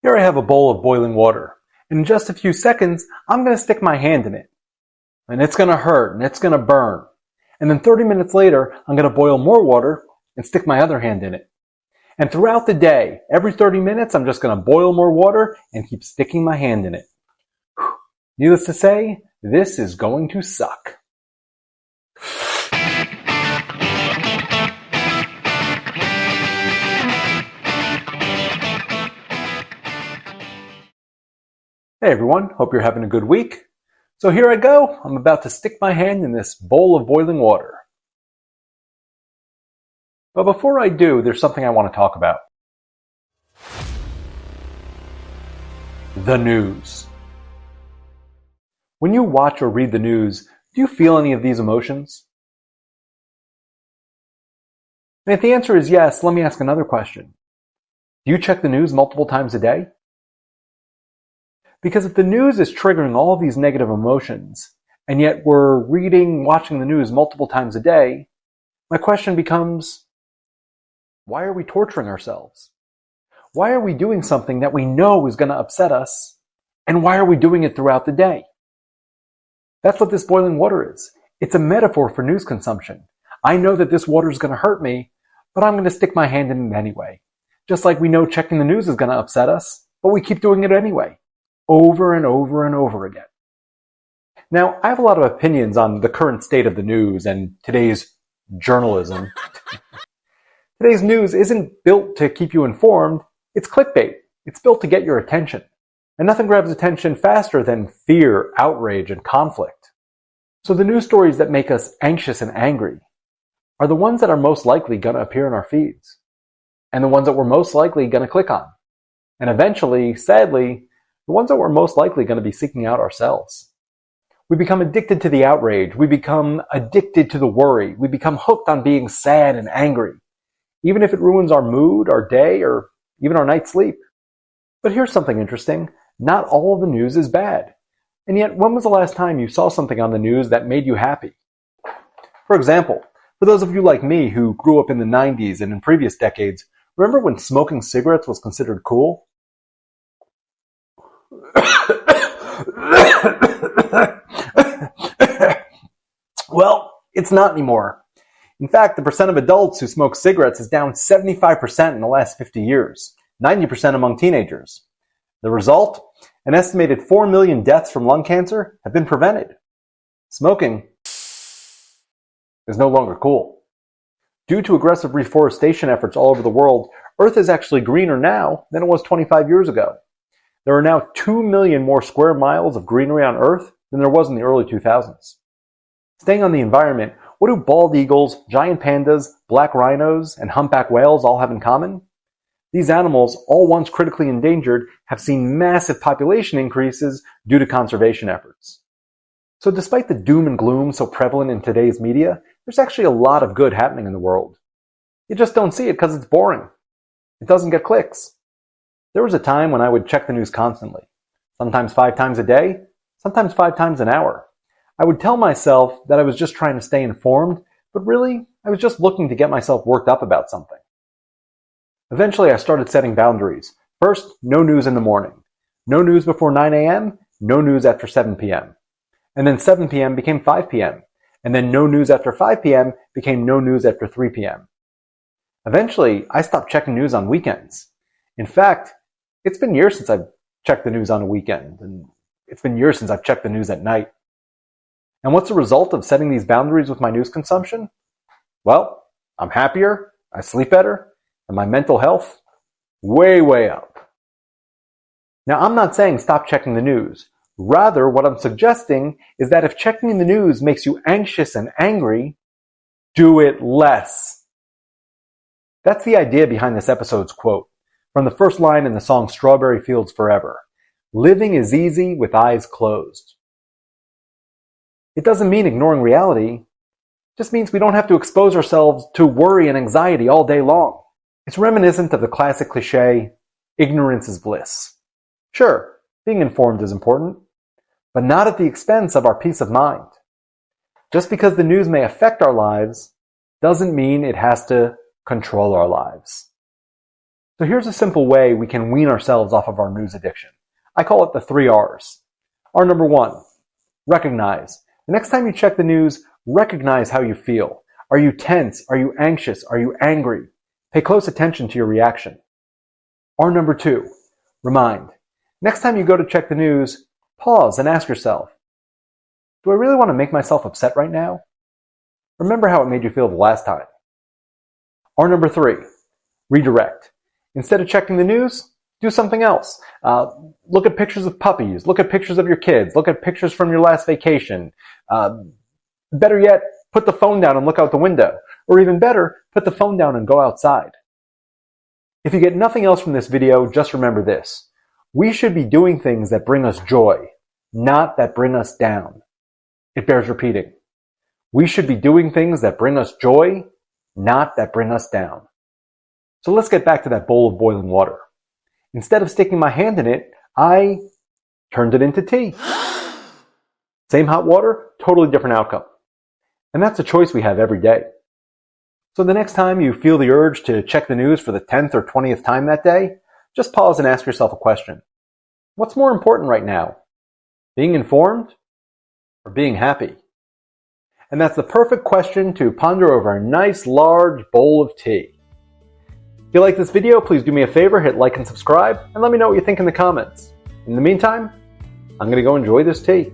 Here I have a bowl of boiling water, and in just a few seconds, I'm going to stick my hand in it. And it's going to hurt, and it's going to burn. And then 30 minutes later, I'm going to boil more water and stick my other hand in it. And throughout the day, every 30 minutes, I'm just going to boil more water and keep sticking my hand in it. Needless to say, this is going to suck. Hey everyone, hope you're having a good week. So here I go, I'm about to stick my hand in this bowl of boiling water. But before I do, there's something I want to talk about. The news. When you watch or read the news, do you feel any of these emotions? And if the answer is yes, let me ask another question. Do you check the news multiple times a day? Because if the news is triggering all of these negative emotions, and yet we're reading, watching the news multiple times a day, my question becomes, why are we torturing ourselves? Why are we doing something that we know is going to upset us, and why are we doing it throughout the day? That's what this boiling water is. It's a metaphor for news consumption. I know that this water is going to hurt me, but I'm going to stick my hand in it anyway. Just like we know checking the news is going to upset us, but we keep doing it anyway. Over and over and over again. Now, I have a lot of opinions on the current state of the news and today's journalism. Today's news isn't built to keep you informed, it's clickbait. It's built to get your attention. And nothing grabs attention faster than fear, outrage, and conflict. So the news stories that make us anxious and angry are the ones that are most likely going to appear in our feeds. And the ones that we're most likely going to click on. And eventually, sadly, the ones that we're most likely going to be seeking out ourselves. We become addicted to the outrage. We become addicted to the worry. We become hooked on being sad and angry, even if it ruins our mood, our day, or even our night's sleep. But here's something interesting. Not all of the news is bad. And yet, when was the last time you saw something on the news that made you happy? For example, for those of you like me who grew up in the 90s and in previous decades, remember when smoking cigarettes was considered cool? Well, it's not anymore. In fact, the percent of adults who smoke cigarettes is down 75% in the last 50 years, 90% among teenagers. The result? An estimated 4 million deaths from lung cancer have been prevented. Smoking is no longer cool. Due to aggressive reforestation efforts all over the world, Earth is actually greener now than it was 25 years ago. There are now 2 million more square miles of greenery on Earth than there was in the early 2000s. Staying on the environment, what do bald eagles, giant pandas, black rhinos, and humpback whales all have in common? These animals, all once critically endangered, have seen massive population increases due to conservation efforts. So despite the doom and gloom so prevalent in today's media, there's actually a lot of good happening in the world. You just don't see it because it's boring. It doesn't get clicks. There was a time when I would check the news constantly, sometimes 5 times a day, sometimes 5 times an hour. I would tell myself that I was just trying to stay informed, but really, I was just looking to get myself worked up about something. Eventually, I started setting boundaries. First, no news in the morning. No news before 9 a.m., no news after 7 p.m. And then 7 p.m. became 5 p.m. And then no news after 5 p.m. became no news after 3 p.m. Eventually, I stopped checking news on weekends. In fact, it's been years since I've checked the news on a weekend, and it's been years since I've checked the news at night. And what's the result of setting these boundaries with my news consumption? Well, I'm happier, I sleep better, and my mental health, way up. Now, I'm not saying stop checking the news. Rather, what I'm suggesting is that if checking the news makes you anxious and angry, do it less. That's the idea behind this episode's quote, from the first line in the song Strawberry Fields Forever. Living is easy with eyes closed. It doesn't mean ignoring reality. It just means we don't have to expose ourselves to worry and anxiety all day long. It's reminiscent of the classic cliche, ignorance is bliss. Sure, being informed is important, but not at the expense of our peace of mind. Just because the news may affect our lives doesn't mean it has to control our lives. So here's a simple way we can wean ourselves off of our news addiction. I call it the 3 R's. R number 1, recognize. The next time you check the news, recognize how you feel. Are you tense? Are you anxious? Are you angry? Pay close attention to your reaction. R number 2, remind. Next time you go to check the news, pause and ask yourself, do I really want to make myself upset right now? Remember how it made you feel the last time. R number 3, redirect. Instead of checking the news, do something else. Look at pictures of puppies. Look at pictures of your kids. Look at pictures from your last vacation. Better yet, put the phone down and look out the window. Or even better, put the phone down and go outside. If you get nothing else from this video, just remember this. We should be doing things that bring us joy, not that bring us down. It bears repeating. We should be doing things that bring us joy, not that bring us down. So let's get back to that bowl of boiling water. Instead of sticking my hand in it, I turned it into tea. Same hot water, totally different outcome. And that's a choice we have every day. So the next time you feel the urge to check the news for the 10th or 20th time that day, just pause and ask yourself a question. What's more important right now? Being informed or being happy? And that's the perfect question to ponder over a nice large bowl of tea. If you like this video, please do me a favor, hit like and subscribe, and let me know what you think in the comments. In the meantime, I'm going to go enjoy this tea.